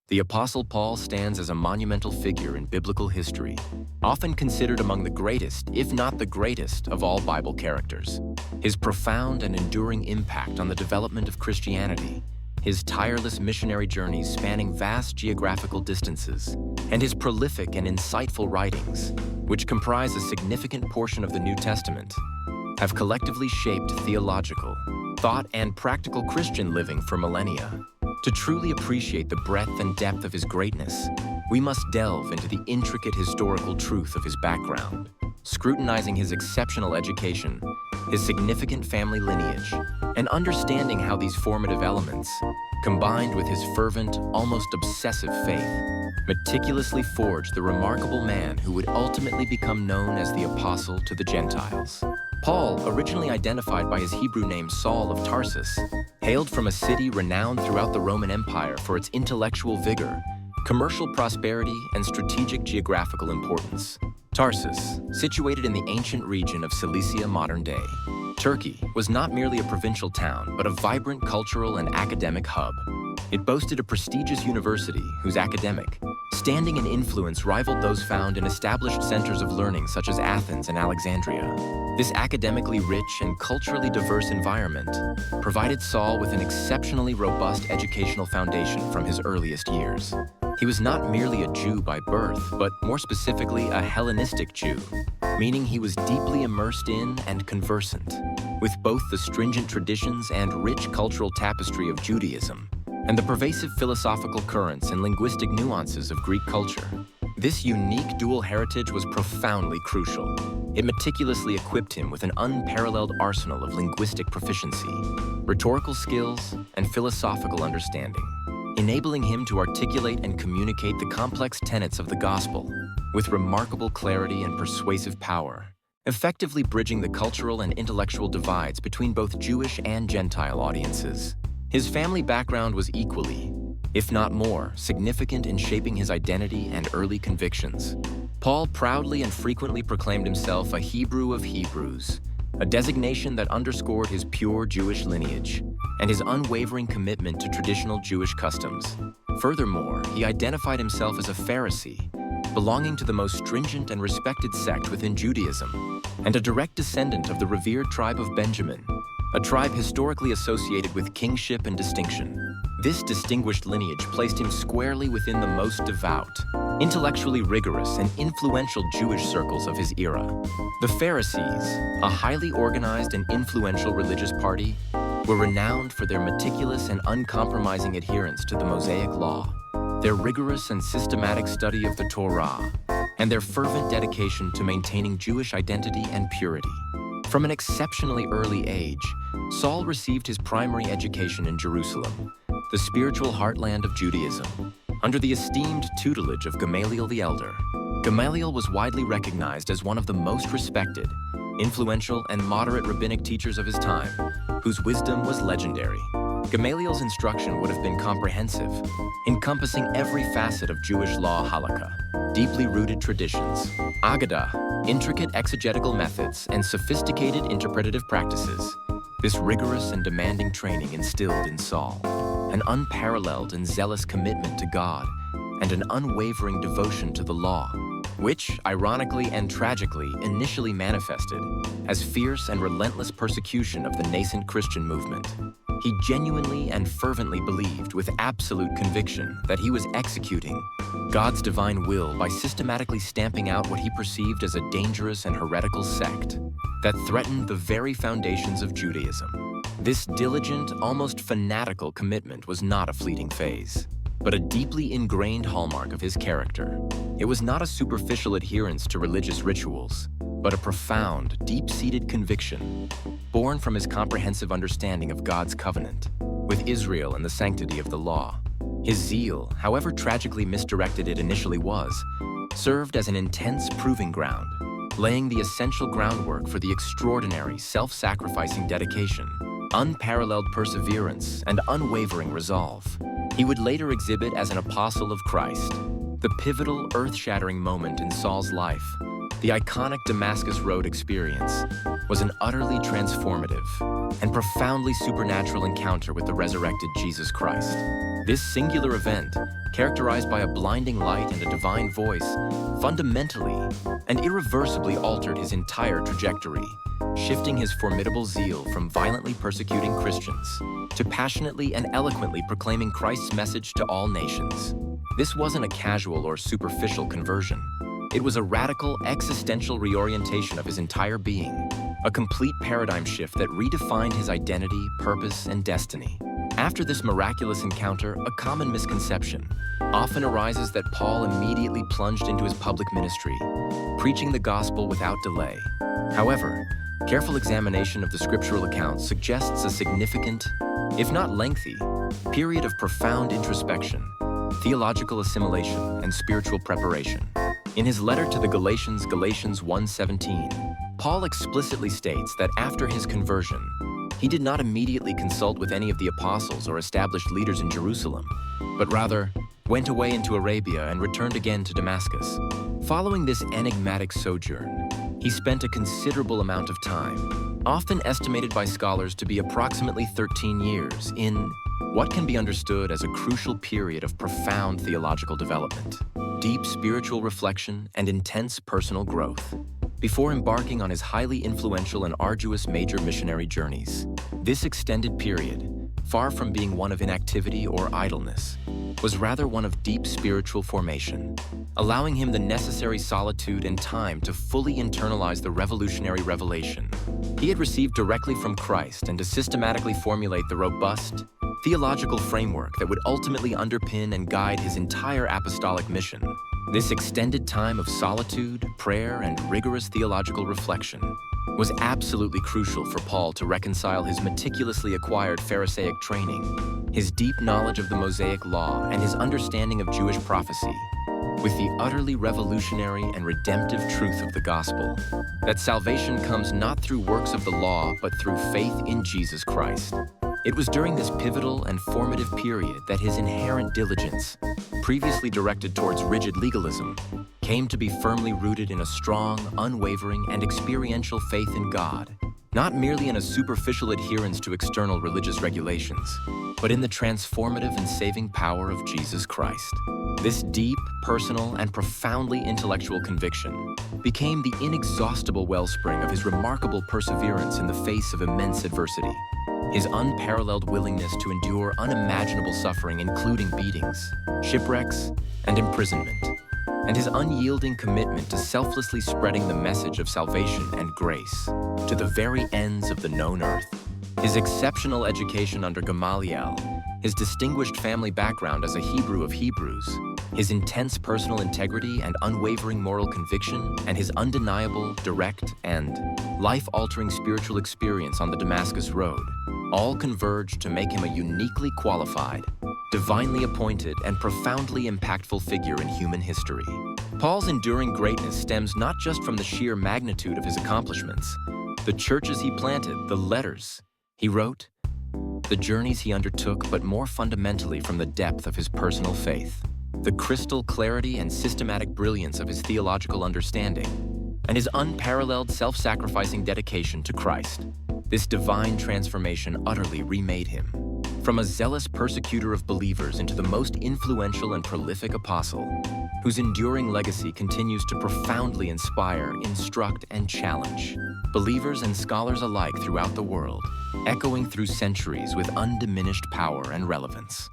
The Apostle Paul stands as a monumental figure in biblical history, often considered among the greatest, if not the greatest, of all Bible characters. His profound and enduring impact on the development of Christianity, his tireless missionary journeys spanning vast geographical distances, and his prolific and insightful writings, which comprise a significant portion of the New Testament, have collectively shaped theological, thought, and practical Christian living for millennia. To truly appreciate the breadth and depth of his greatness, we must delve into the intricate historical truth of his background, scrutinizing his exceptional education, his significant family lineage, and understanding how these formative elements, combined with his fervent, almost obsessive faith, meticulously forged the remarkable man who would ultimately become known as the Apostle to the Gentiles. Paul, originally identified by his Hebrew name Saul of Tarsus, hailed from a city renowned throughout the Roman Empire for its intellectual vigor, commercial prosperity, and strategic geographical importance. Tarsus, situated in the ancient region of Cilicia modern-day Turkey, was not merely a provincial town, but a vibrant cultural and academic hub. It boasted a prestigious university whose academic standing and influence rivaled those found in established centers of learning such as Athens and Alexandria. This academically rich and culturally diverse environment provided Saul with an exceptionally robust educational foundation from his earliest years. He was not merely a Jew by birth, but more specifically a Hellenistic Jew, meaning he was deeply immersed in and conversant with both the stringent traditions and rich cultural tapestry of Judaism and the pervasive philosophical currents and linguistic nuances of Greek culture. This unique dual heritage was profoundly crucial. It meticulously equipped him with an unparalleled arsenal of linguistic proficiency, rhetorical skills, and philosophical understanding, enabling him to articulate and communicate the complex tenets of the gospel with remarkable clarity and persuasive power, effectively bridging the cultural and intellectual divides between both Jewish and Gentile audiences. His family background was equally, if not more, significant in shaping his identity and early convictions. Paul proudly and frequently proclaimed himself a Hebrew of Hebrews, a designation that underscored his pure Jewish lineage and his unwavering commitment to traditional Jewish customs. Furthermore, he identified himself as a Pharisee, belonging to the most stringent and respected sect within Judaism, and a direct descendant of the revered tribe of Benjamin, a tribe historically associated with kingship and distinction. This distinguished lineage placed him squarely within the most devout, intellectually rigorous, and influential Jewish circles of his era. The Pharisees, a highly organized and influential religious party, were renowned for their meticulous and uncompromising adherence to the Mosaic Law, their rigorous and systematic study of the Torah, and their fervent dedication to maintaining Jewish identity and purity. From an exceptionally early age, Saul received his primary education in Jerusalem, the spiritual heartland of Judaism, under the esteemed tutelage of Gamaliel the Elder. Gamaliel was widely recognized as one of the most respected, influential, and moderate rabbinic teachers of his time, whose wisdom was legendary. Gamaliel's instruction would have been comprehensive, encompassing every facet of Jewish law halakha, deeply rooted traditions, Agadah, intricate exegetical methods, and sophisticated interpretative practices. This rigorous and demanding training instilled in Saul an unparalleled and zealous commitment to God and an unwavering devotion to the law, which, ironically and tragically, initially manifested as fierce and relentless persecution of the nascent Christian movement. He genuinely and fervently believed with absolute conviction that he was executing God's divine will by systematically stamping out what he perceived as a dangerous and heretical sect that threatened the very foundations of Judaism. This diligent, almost fanatical commitment was not a fleeting phase, but a deeply ingrained hallmark of his character. It was not a superficial adherence to religious rituals, but a profound, deep-seated conviction born from his comprehensive understanding of God's covenant with Israel and the sanctity of the law. His zeal, however tragically misdirected it initially was, served as an intense proving ground, laying the essential groundwork for the extraordinary, self-sacrificing dedication, unparalleled perseverance, and unwavering resolve he would later exhibit as an apostle of Christ. The pivotal, earth-shattering moment in Saul's life, the iconic Damascus Road experience, was an utterly transformative and profoundly supernatural encounter with the resurrected Jesus Christ. This singular event, characterized by a blinding light and a divine voice, fundamentally and irreversibly altered his entire trajectory, shifting his formidable zeal from violently persecuting Christians to passionately and eloquently proclaiming Christ's message to all nations. This wasn't a casual or superficial conversion. It was a radical, existential reorientation of his entire being, a complete paradigm shift that redefined his identity, purpose, and destiny. After this miraculous encounter, a common misconception often arises that Paul immediately plunged into his public ministry, preaching the gospel without delay. However, careful examination of the scriptural accounts suggests a significant, if not lengthy, period of profound introspection, theological assimilation, and spiritual preparation. In his letter to the Galatians, Galatians 1:17, Paul explicitly states that after his conversion, he did not immediately consult with any of the apostles or established leaders in Jerusalem, but rather went away into Arabia and returned again to Damascus. Following this enigmatic sojourn, he spent a considerable amount of time, often estimated by scholars to be approximately 13 years, in what can be understood as a crucial period of profound theological development, deep spiritual reflection, and intense personal growth, before embarking on his highly influential and arduous major missionary journeys. This extended period, far from being one of inactivity or idleness, was rather one of deep spiritual formation, allowing him the necessary solitude and time to fully internalize the revolutionary revelation he had received directly from Christ and to systematically formulate the robust, theological framework that would ultimately underpin and guide his entire apostolic mission. This extended time of solitude, prayer, and rigorous theological reflection was absolutely crucial for Paul to reconcile his meticulously acquired Pharisaic training, his deep knowledge of the Mosaic Law, and his understanding of Jewish prophecy, with the utterly revolutionary and redemptive truth of the gospel, that salvation comes not through works of the law, but through faith in Jesus Christ. It was during this pivotal and formative period that his inherent diligence, previously directed towards rigid legalism, came to be firmly rooted in a strong, unwavering, and experiential faith in God, not merely in a superficial adherence to external religious regulations, but in the transformative and saving power of Jesus Christ. This deep, personal, and profoundly intellectual conviction became the inexhaustible wellspring of his remarkable perseverance in the face of immense adversity. His unparalleled willingness to endure unimaginable suffering, including beatings, shipwrecks, and imprisonment, and his unyielding commitment to selflessly spreading the message of salvation and grace to the very ends of the known earth. His exceptional education under Gamaliel, his distinguished family background as a Hebrew of Hebrews, his intense personal integrity and unwavering moral conviction, and his undeniable, direct, and life-altering spiritual experience on the Damascus Road all converged to make him a uniquely qualified, divinely appointed, and profoundly impactful figure in human history. Paul's enduring greatness stems not just from the sheer magnitude of his accomplishments, the churches he planted, the letters he wrote, the journeys he undertook, but more fundamentally from the depth of his personal faith, the crystal clarity and systematic brilliance of his theological understanding, and his unparalleled self-sacrificing dedication to Christ. This divine transformation utterly remade him, from a zealous persecutor of believers into the most influential and prolific apostle, whose enduring legacy continues to profoundly inspire, instruct, and challenge believers and scholars alike throughout the world, echoing through centuries with undiminished power and relevance.